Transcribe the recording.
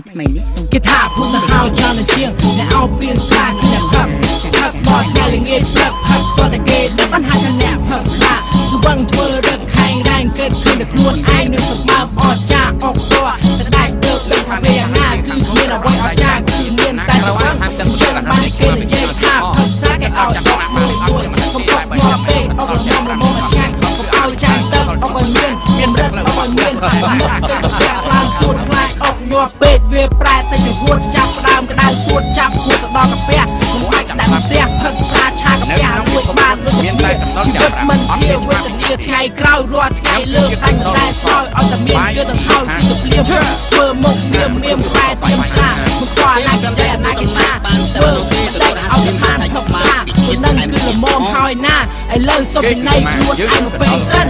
ថ្មីនេះគេថាពុទ្ធហៅចង់ជាងអ្នកអោបៀនស្លាគ្នាផឹកមកថ្ងៃល្ងាចព្រឹកផឹកតតែគេដឹកបានហាត់អ្នកផឹកស្លាស្វឹងធ្វើរឹកខែងរែងកើតឃើញតែខ្លួនឯងនឹងសម្បើមអត់ចាអុកតតែដាច់ទៅដឹងថាវាណាគឺមានអ្វីអត់ចាគឺមានតែស្វឹងចឹងបានគេនិយាយថាផឹកស្លាគេអោចមកមួយខ្ញុំអត់មកពេកអុកខ្ញុំរមងឆ្ងាញ់ខ្ញុំអោចាទឹកអុកឲ្យមានរឹកអុកឲ្យមានអត់មកទៅខ្លាំងសួតខ្លាចអុកញ័រពេកវាប្រែតែជាហួតចាប់ដើមក្តៅសួតចាប់ហួតទៅដល់កាពះខ្ញុំបាច់ដាក់ផ្ទះផឹកស្លាឆាកាពះរួចបានដូចមានតែជីវិតមិនជាវេទនាថ្ងៃក្រោយរាល់ថ្ងៃលើកតែតែស្លោយអត់តែមានគឺទៅហើយគឺទៅភ្លាមធ្វើមុខមានក្បែរទៀមស្លាមិនខ្វល់ណាគេតែណាគេថាធ្វើតែអត់បានផឹកស្លាគឺនឹងគឺល្មមហើយណាឥឡូវសុំពីណៃខ្លួនឯងមកពេលសិន